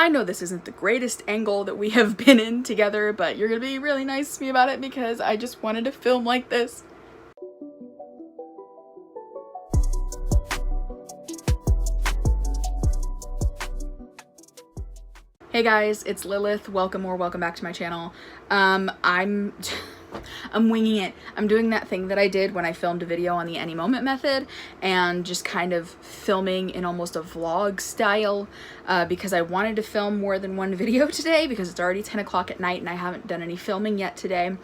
I know this isn't the greatest angle that we have been in together, but you're gonna be really nice to me about it because I just wanted to film like this. Hey guys, it's Lilith. Welcome back to my channel. I'm winging it. I'm doing that thing that I did when I filmed a video on the Any Moment method and just kind of filming in almost a vlog style because I wanted to film more than one video today because it's already 10 o'clock at night and I haven't done any filming yet today.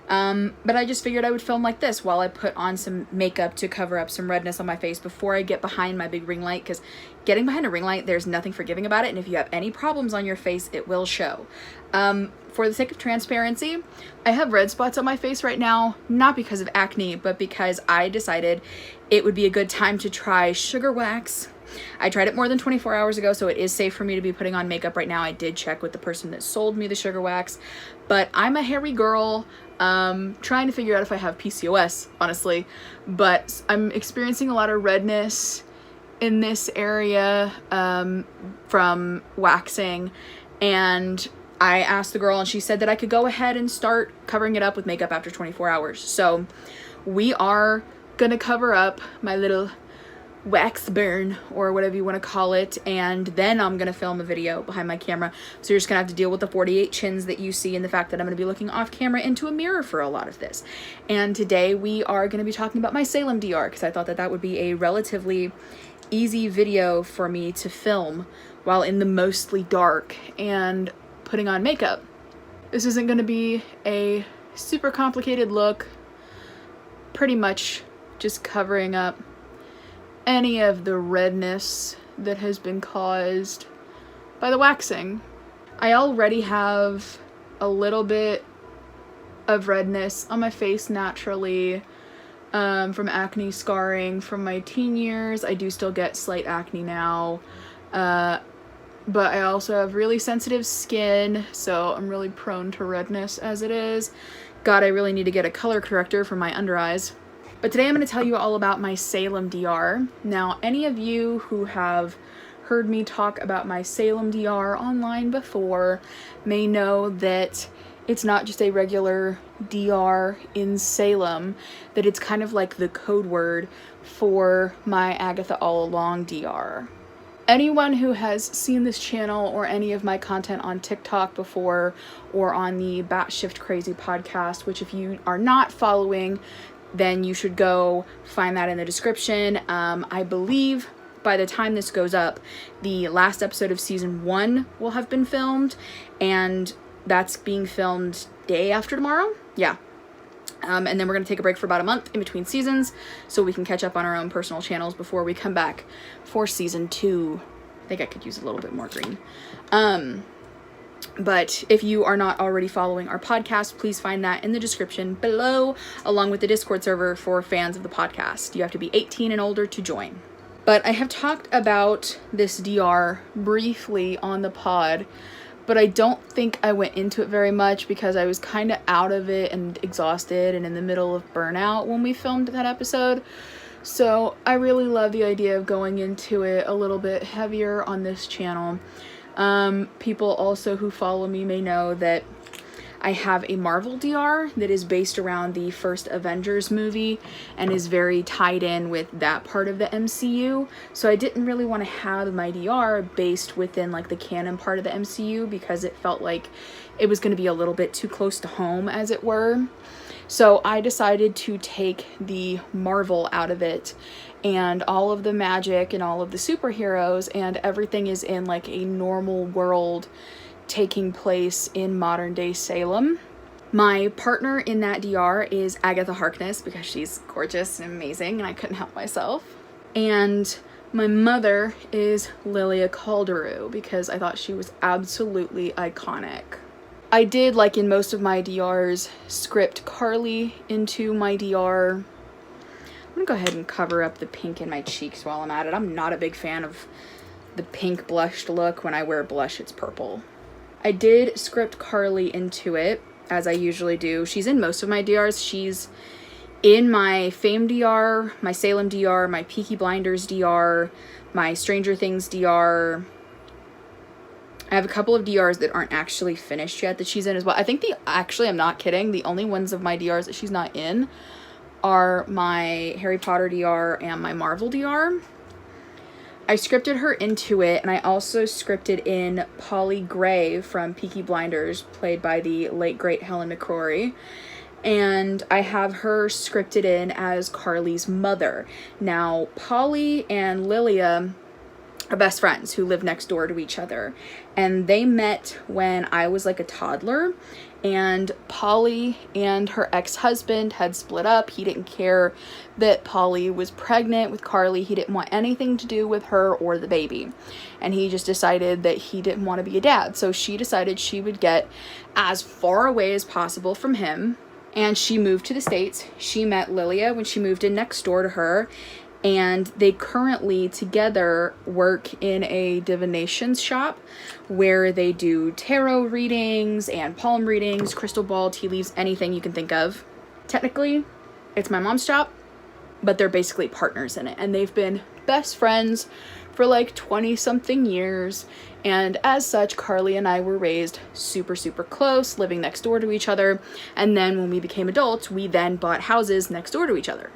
But I just figured I would film like this while I put on some makeup to cover up some redness on my face before I get behind my big ring light, because getting behind a ring light, there's nothing forgiving about it, and if you have any problems on your face, it will show. For the sake of transparency, I have red spots on my face right now, not because of acne, but because I decided it would be a good time to try sugar wax. I tried it more than 24 hours ago, so it is safe for me to be putting on makeup right now. I did check with the person that sold me the sugar wax, but I'm a hairy girl, trying to figure out if I have PCOS, honestly, but I'm experiencing a lot of redness in this area from waxing, and I asked the girl and she said that I could go ahead and start covering it up with makeup after 24 hours. So we are gonna cover up my little wax burn or whatever you want to call it, and then I'm gonna film a video behind my camera, so you're just gonna have to deal with the 48 chins that you see and the fact that I'm gonna be looking off camera into a mirror for a lot of this. And today we are gonna be talking about my Salem DR because I thought that that would be a relatively easy video for me to film while in the mostly dark and putting on makeup. This isn't going to be a super complicated look, pretty much just covering up any of the redness that has been caused by the waxing. I already have a little bit of redness on my face naturally from acne scarring from my teen years. I do still get slight acne now, but I also have really sensitive skin, so I'm really prone to redness as it is. God, I really need to get a color corrector for my under eyes. But today I'm going to tell you all about my Salem DR. Now, any of you who have heard me talk about my Salem DR online before may know that it's not just a regular DR in Salem, that it's kind of like the code word for my Agatha All Along DR. Anyone who has seen this channel or any of my content on TikTok before or on the Batshit Crazy podcast, which if you are not following, then you should go find that in the description. I believe by the time this goes up, the last episode of season 1 will have been filmed, and that's being filmed day after tomorrow. Yeah. And then we're going to take a break for about a month in between seasons so we can catch up on our own personal channels before we come back for season 2. I think I could use a little bit more green. But if you are not already following our podcast, please find that in the description below, along with the Discord server for fans of the podcast. You have to be 18 and older to join. But I have talked about this DR briefly on the pod, but I don't think I went into it very much because I was kind of out of it and exhausted and in the middle of burnout when we filmed that episode. So I really love the idea of going into it a little bit heavier on this channel. People also who follow me may know that I have a Marvel DR that is based around the first Avengers movie and is very tied in with that part of the MCU. So I didn't really want to have my DR based within like the canon part of the MCU because it felt like it was going to be a little bit too close to home, as it were. So I decided to take the Marvel out of it and all of the magic and all of the superheroes, and everything is in like a normal world taking place in modern day Salem. My partner in that DR is Agatha Harkness because she's gorgeous and amazing and I couldn't help myself. And my mother is Lilia Calderoo because I thought she was absolutely iconic. I did, like in most of my DRs, script Carly into my DR. I'm gonna go ahead and cover up the pink in my cheeks while I'm at it. I'm not a big fan of the pink blushed look. When I wear blush, it's purple. I did script Carly into it, as I usually do. She's in most of my DRs. She's in my Fame DR, my Salem DR, my Peaky Blinders DR, my Stranger Things DR. I have a couple of DRs that aren't actually finished yet that she's in as well. I think I'm not kidding, the only ones of my DRs that she's not in are my Harry Potter DR and my Marvel DR. I scripted her into it, and I also scripted in Polly Gray from Peaky Blinders, played by the late great Helen McCrory. And I have her scripted in as Carly's mother. Now, Polly and Lilia are best friends who live next door to each other, and they met when I was like a toddler, and Polly and her ex-husband had split up. He didn't care that Polly was pregnant with Carly. He didn't want anything to do with her or the baby, and he just decided that he didn't want to be a dad. So she decided she would get as far away as possible from him, and she moved to the States. She met Lilia when she moved in next door to her, and they currently together work in a divination shop where they do tarot readings and palm readings, crystal ball, tea leaves, anything you can think of. Technically, it's my mom's shop, but they're basically partners in it, and they've been best friends for like 20-something years, and as such, Carly and I were raised super, super close, living next door to each other, and then when we became adults, we then bought houses next door to each other.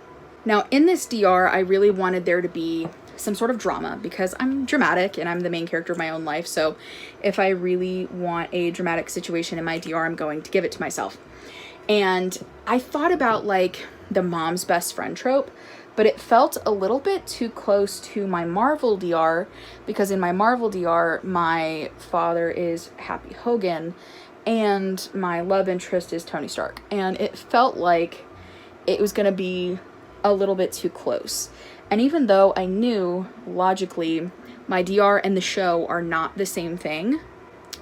Now, in this DR, I really wanted there to be some sort of drama because I'm dramatic and I'm the main character of my own life. So if I really want a dramatic situation in my DR, I'm going to give it to myself. And I thought about like the mom's best friend trope, but it felt a little bit too close to my Marvel DR, because in my Marvel DR, my father is Happy Hogan and my love interest is Tony Stark. And it felt like it was going to be a little bit too close. And even though I knew logically my DR and the show are not the same thing,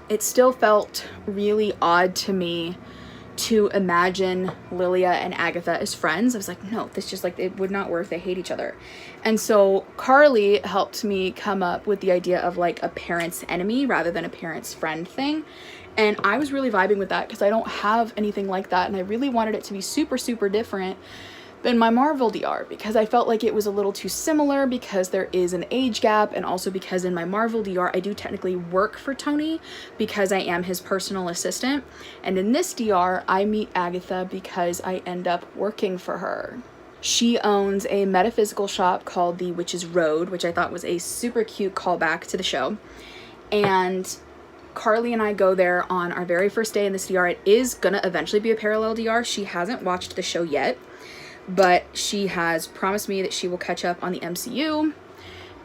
it still felt really odd to me to imagine Lilia and Agatha as friends. I was like, no, this just like, it would not work. They hate each other. And so Carly helped me come up with the idea of like a parent's enemy rather than a parent's friend thing. And I was really vibing with that because I don't have anything like that. And I really wanted it to be super, super different than my Marvel DR, because I felt like it was a little too similar because there is an age gap, and also because in my Marvel DR I do technically work for Tony because I am his personal assistant, and in this DR I meet Agatha because I end up working for her. She owns a metaphysical shop called the Witch's Road, which I thought was a super cute callback to the show, and Carly and I go there on our very first day in this DR. It is gonna eventually be a parallel DR. She hasn't watched the show yet, but she has promised me that she will catch up on the MCU,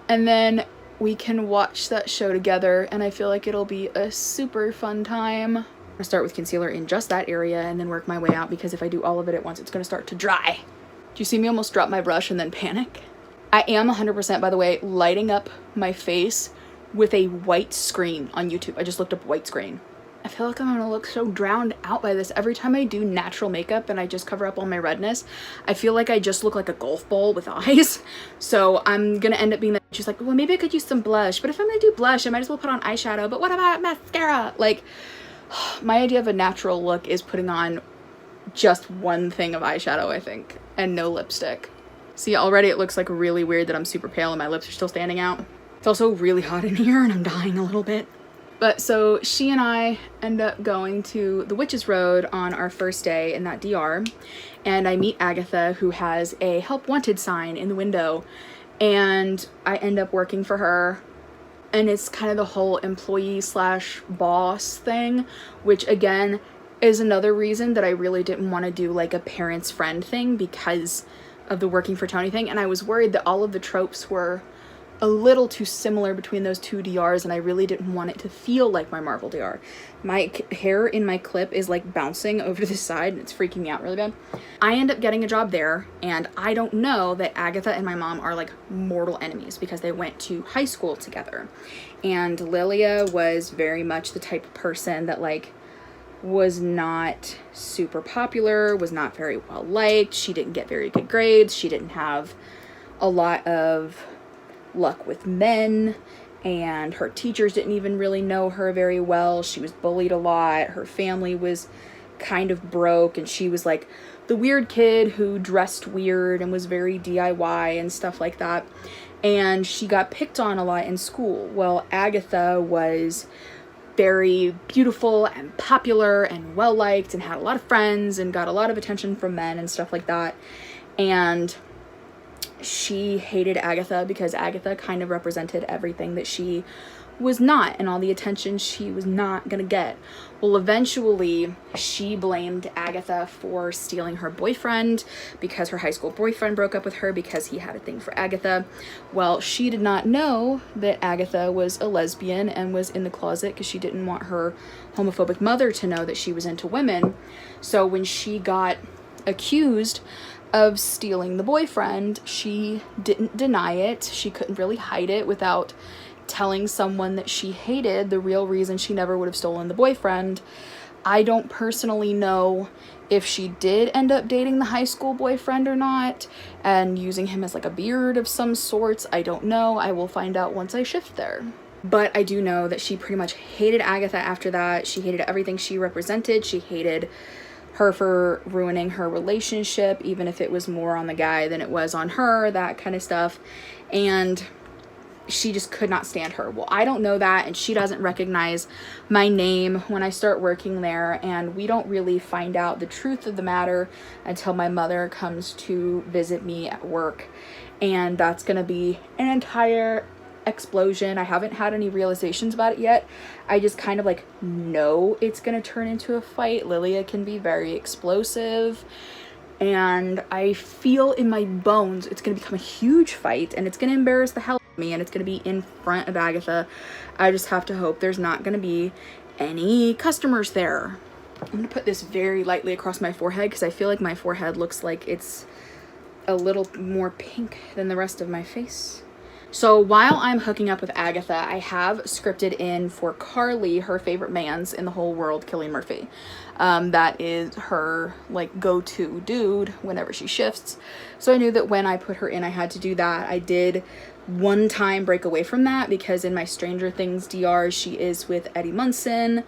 and then we can watch that show together, and I feel like it'll be a super fun time. I'm gonna start with concealer in just that area and then work my way out, because if I do all of it at once, it's gonna start to dry. Do you see me almost drop my brush and then panic? I am 100%, by the way, lighting up my face with a white screen on YouTube. I just looked up white screen. I feel like I'm gonna look so drowned out by this. Every time I do natural makeup and I just cover up all my redness, I feel like I just look like a golf ball with eyes. So I'm gonna end up being she's like, well, maybe I could use some blush, but if I'm gonna do blush, I might as well put on eyeshadow. But what about mascara? Like, my idea of a natural look is putting on just one thing of eyeshadow, I think, and no lipstick. See, already it looks like really weird that I'm super pale and my lips are still standing out. It's also really hot in here and I'm dying a little bit. But so she and I end up going to the Witch's Road on our first day in that DR, and I meet Agatha, who has a help wanted sign in the window, and I end up working for her, and it's kind of the whole employee slash boss thing, which again is another reason that I really didn't want to do like a parent's friend thing because of the working for Tony thing, and I was worried that all of the tropes were a little too similar between those two DRs, and I really didn't want it to feel like my Marvel DR. My hair in my clip is like bouncing over to the side and it's freaking me out really bad. I end up getting a job there, and I don't know that Agatha and my mom are like mortal enemies because they went to high school together. And Lilia was very much the type of person that like was not super popular, was not very well liked. She didn't get very good grades. She didn't have a lot of luck with men, and her teachers didn't even really know her very well. She was bullied a lot. Her family was kind of broke, and she was like the weird kid who dressed weird and was very DIY and stuff like that. And she got picked on a lot in school. Well, Agatha was very beautiful and popular and well-liked and had a lot of friends and got a lot of attention from men and stuff like that. And she hated Agatha because Agatha kind of represented everything that she was not and all the attention she was not gonna get. Well, eventually she blamed Agatha for stealing her boyfriend because her high school boyfriend broke up with her because he had a thing for Agatha. Well, she did not know that Agatha was a lesbian and was in the closet because she didn't want her homophobic mother to know that she was into women. So when she got accused of stealing the boyfriend, she didn't deny it. She couldn't really hide it without telling someone that she hated the real reason she never would have stolen the boyfriend. I don't personally know if she did end up dating the high school boyfriend or not and using him as like a beard of some sorts. I don't know. I will find out once I shift there. But I do know that she pretty much hated Agatha after that. She hated everything she represented. She hated her for ruining her relationship, even if it was more on the guy than it was on her, that kind of stuff. And she just could not stand her. Well, I don't know that, and she doesn't recognize my name when I start working there, and we don't really find out the truth of the matter until my mother comes to visit me at work, and that's gonna be an entire explosion. I haven't had any realizations about it yet. I just kind of like know it's gonna turn into a fight. Lilia can be very explosive, and I feel in my bones it's gonna become a huge fight, and it's gonna embarrass the hell out of me, and it's gonna be in front of Agatha. I just have to hope there's not gonna be any customers there. I'm gonna put this very lightly across my forehead because I feel like my forehead looks like it's a little more pink than the rest of my face. So while I'm hooking up with Agatha, I have scripted in for Carly, her favorite man's in the whole world, Cillian Murphy. That is her like go-to dude whenever she shifts. So I knew that when I put her in, I had to do that. I did one time break away from that because in my Stranger Things DR, she is with Eddie Munson.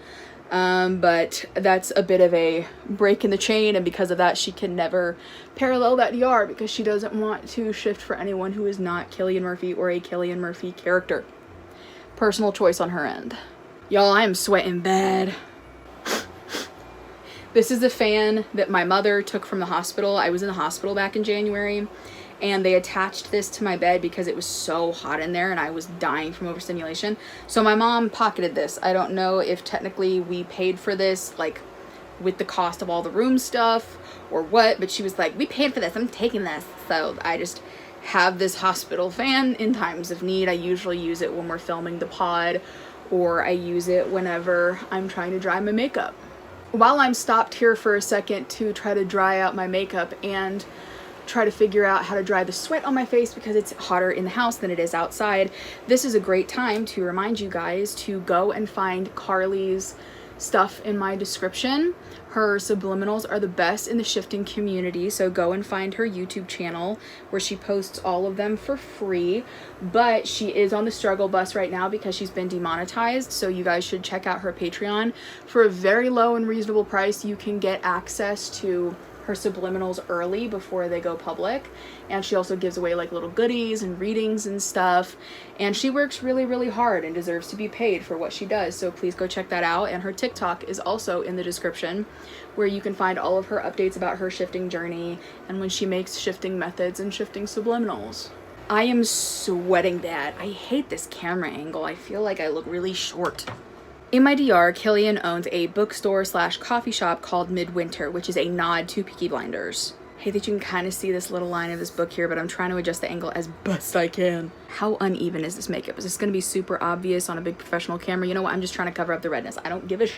But that's a bit of a break in the chain, and because of that she can never parallel that DR because she doesn't want to shift for anyone who is not Cillian Murphy or a Cillian Murphy character. Personal choice on her end. Y'all, I am sweating bad. This is a fan that my mother took from the hospital. I was in the hospital back in January, and they attached this to my bed because it was so hot in there and I was dying from overstimulation. So my mom pocketed this. I don't know if technically we paid for this, like with the cost of all the room stuff or what, but she was like, we paid for this, I'm taking this. So I just have this hospital fan in times of need. I usually use it when we're filming the pod, or I use it whenever I'm trying to dry my makeup. While I'm stopped here for a second to try to dry out my makeup and try to figure out how to dry the sweat on my face because it's hotter in the house than it is outside, this is a great time to remind you guys to go and find Carly's stuff in my description. Her subliminals are the best in the shifting community, so go and find her YouTube channel where she posts all of them for free. But she is on the struggle bus right now because she's been demonetized, so you guys should check out her Patreon. For a very low and reasonable price, you can get access to her subliminals early before they go public, and she also gives away like little goodies and readings and stuff, and she works really hard and deserves to be paid for what she does, so please go check that out. And her TikTok is also in the description where you can find all of her updates about her shifting journey and when she makes shifting methods and shifting subliminals. I am sweating bad. I hate this camera angle. I feel like I look really short. In my DR, Cillian owns a bookstore / coffee shop called Midwinter, which is a nod to Peaky Blinders. I hate that you can kind of see this little line of this book here, but I'm trying to adjust the angle as best I can. How uneven is this makeup? Is this going to be super obvious on a big professional camera? You know what? I'm just trying to cover up the redness. I don't give a sh.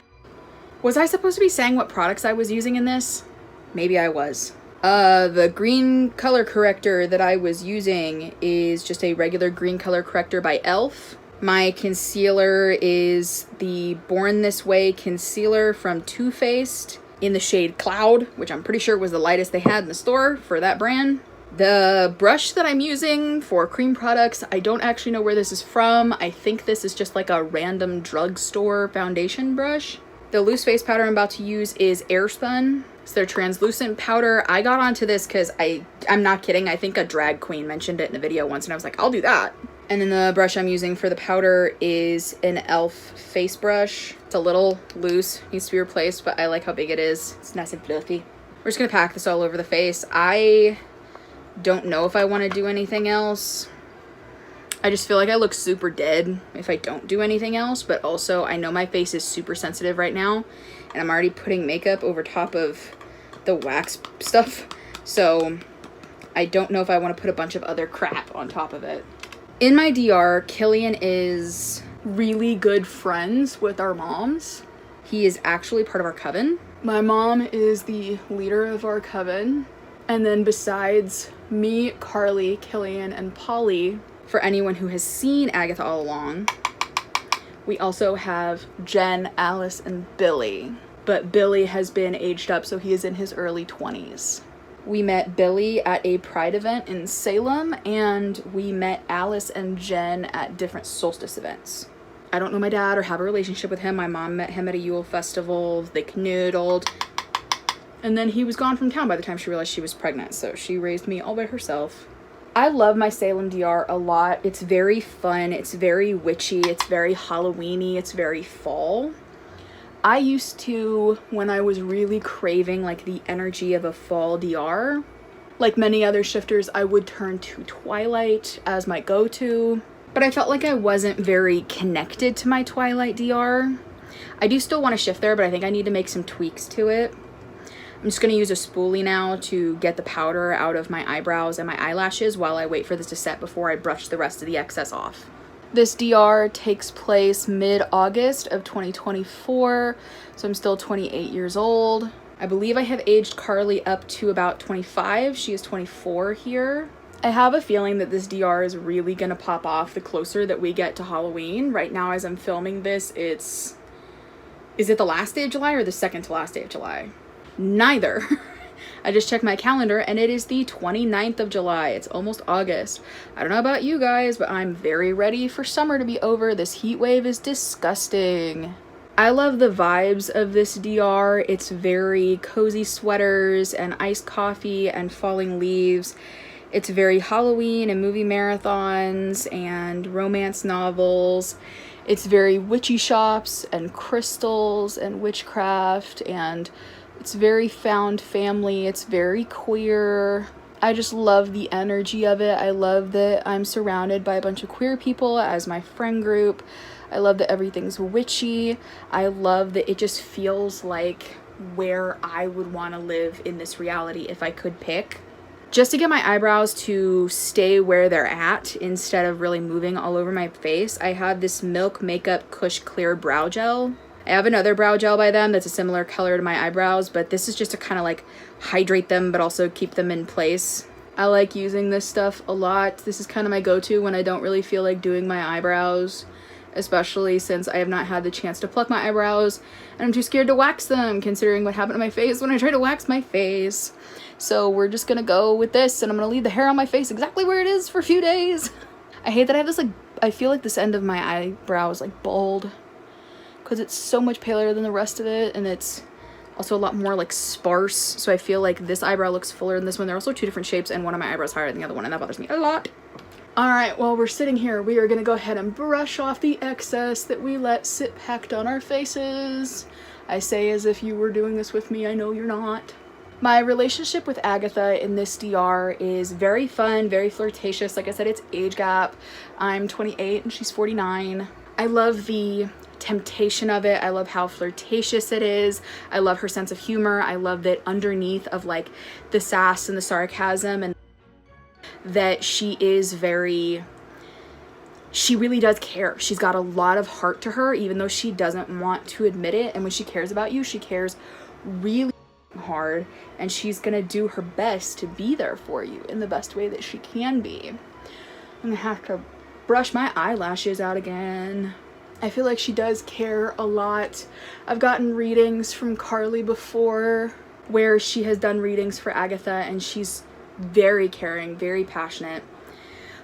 Was I supposed to be saying what products I was using in this? Maybe I was. The green color corrector that I was using is just a regular green color corrector by e.l.f. My concealer is the Born This Way concealer from Too Faced in the shade Cloud, which I'm pretty sure was the lightest they had in the store for that brand. The brush that I'm using for cream products, I don't actually know where this is from. I think this is just like a random drugstore foundation brush. The loose face powder I'm about to use is Airspun. It's their translucent powder. I got onto this because I'm not kidding. I think a drag queen mentioned it in a video once and I was like, I'll do that. And then the brush I'm using for the powder is an e.l.f. face brush. It's a little loose, needs to be replaced, but I like how big it is. It's nice and fluffy. We're just gonna pack this all over the face. I don't know if I want to do anything else. I just feel like I look super dead if I don't do anything else, but also I know my face is super sensitive right now, and I'm already putting makeup over top of the wax stuff, so I don't know if I want to put a bunch of other crap on top of it. In my DR, Killian is really good friends with our moms. He is actually part of our coven. My mom is the leader of our coven. And then besides me, Carly, Killian, and Polly, for anyone who has seen Agatha all along, we also have Jen, Alice, and Billy. But Billy has been aged up, so he is in his early 20s. We met Billy at a Pride event in Salem, and we met Alice and Jen at different solstice events. I don't know my dad or have a relationship with him. My mom met him at a Yule festival. They canoodled. And then he was gone from town by the time she realized she was pregnant, so she raised me all by herself. I love my Salem DR a lot. It's very fun. It's very witchy. It's very Halloween-y. It's very fall. I used to, when I was really craving like the energy of a fall DR, like many other shifters, I would turn to Twilight as my go-to, but I felt like I wasn't very connected to my Twilight DR. I do still want to shift there, but I think I need to make some tweaks to it. I'm just going to use a spoolie now to get the powder out of my eyebrows and my eyelashes while I wait for this to set before I brush the rest of the excess off. This DR takes place mid-August of 2024, so I'm still 28 years old. I believe I have aged Carly up to about 25. She is 24 here. I have a feeling that this DR is really gonna pop off the closer that we get to Halloween. Right now, as I'm filming this, is it the last day of July or the second to last day of July? Neither. I just checked my calendar and it is the 29th of July. It's almost August. I don't know about you guys, but I'm very ready for summer to be over. This heat wave is disgusting. I love the vibes of this DR. It's very cozy sweaters and iced coffee and falling leaves. It's very Halloween and movie marathons and romance novels. It's very witchy shops and crystals and witchcraft, and it's very found family. It's very queer. I just love the energy of it. I love that I'm surrounded by a bunch of queer people as my friend group. I love that everything's witchy. I love that it just feels like where I would want to live in this reality if I could pick. Just to get my eyebrows to stay where they're at instead of really moving all over my face, I have this Milk Makeup Kush Clear Brow Gel. I have another brow gel by them that's a similar color to my eyebrows, but this is just to kind of like hydrate them but also keep them in place. I like using this stuff a lot. This is kind of my go-to when I don't really feel like doing my eyebrows, especially since I have not had the chance to pluck my eyebrows and I'm too scared to wax them considering what happened to my face when I tried to wax my face. So we're just gonna go with this, and I'm gonna leave the hair on my face exactly where it is for a few days. I hate that I have this, like, I feel like this end of my eyebrow is like bald because it's so much paler than the rest of it, and it's also a lot more like sparse, so I feel like this eyebrow looks fuller than this one. They're also two different shapes, and one of my eyebrows higher than the other one, and that bothers me a lot. Alright, while we're sitting here, we are gonna go ahead and brush off the excess that we let sit packed on our faces. I say as if you were doing this with me, I know you're not. My relationship with Agatha in this DR is very fun, very flirtatious. Like I said, it's age gap. I'm 28 and she's 49. I love the temptation of it. I love how flirtatious it is. I love her sense of humor. I love that underneath of like the sass and the sarcasm, and that she really does care. She's got a lot of heart to her, even though she doesn't want to admit it. And when she cares about you, she cares really hard, and she's gonna do her best to be there for you in the best way that she can be. I'm gonna have to brush my eyelashes out again. I feel like she does care a lot. I've gotten readings from Carly before where she has done readings for Agatha, and she's very caring, very passionate.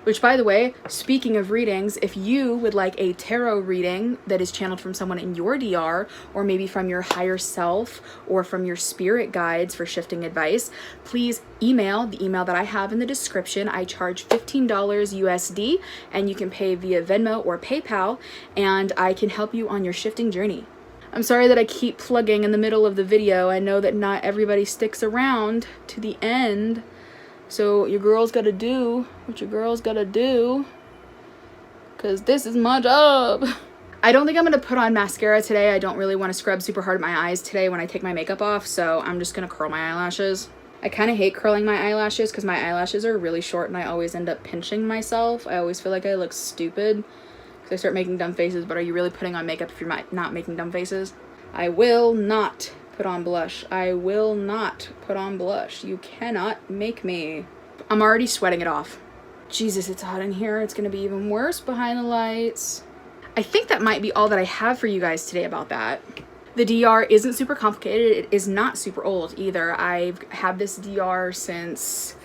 Which, by the way, speaking of readings, if you would like a tarot reading that is channeled from someone in your DR, or maybe from your higher self, or from your spirit guides for shifting advice, please email the email that I have in the description. I charge $15 USD, and you can pay via Venmo or PayPal, and I can help you on your shifting journey. I'm sorry that I keep plugging in the middle of the video. I know that not everybody sticks around to the end. So your girl's gotta do what your girl's gotta do, because this is my job. I don't think I'm gonna put on mascara today. I don't really want to scrub super hard at my eyes today when I take my makeup off, so I'm just gonna curl my eyelashes. I kind of hate curling my eyelashes because my eyelashes are really short and I always end up pinching myself. I always feel like I look stupid because I start making dumb faces, but are you really putting on makeup if you're not making dumb faces? I will not put on blush. I will not put on blush. You cannot make me. I'm already sweating it off. Jesus, it's hot in here. It's gonna be even worse behind the lights. I think that might be all that I have for you guys today about that. The DR isn't super complicated. It is not super old either. I've had this DR since,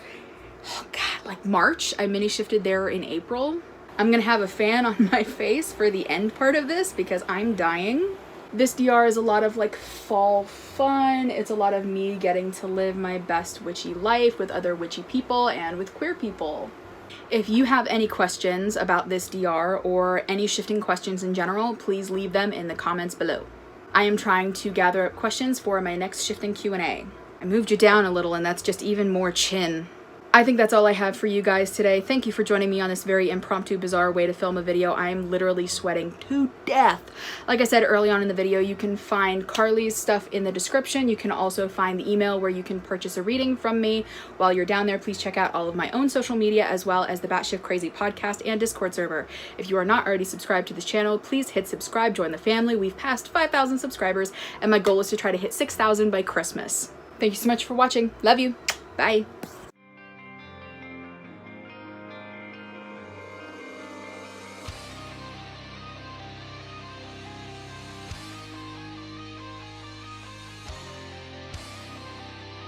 oh God, like March. I mini shifted there in April. I'm gonna have a fan on my face for the end part of this because I'm dying. This DR is a lot of like fall fun. It's a lot of me getting to live my best witchy life with other witchy people and with queer people. If you have any questions about this DR or any shifting questions in general, please leave them in the comments below. I am trying to gather up questions for my next shifting Q&A. I moved you down a little and that's just even more chin. I think that's all I have for you guys today. Thank you for joining me on this very impromptu, bizarre way to film a video. I am literally sweating to death. Like I said early on in the video, you can find Carly's stuff in the description. You can also find the email where you can purchase a reading from me. While you're down there, please check out all of my own social media as well as the Batshit Crazy podcast and Discord server. If you are not already subscribed to this channel, please hit subscribe, join the family. We've passed 5,000 subscribers and my goal is to try to hit 6,000 by Christmas. Thank you so much for watching. Love you. Bye.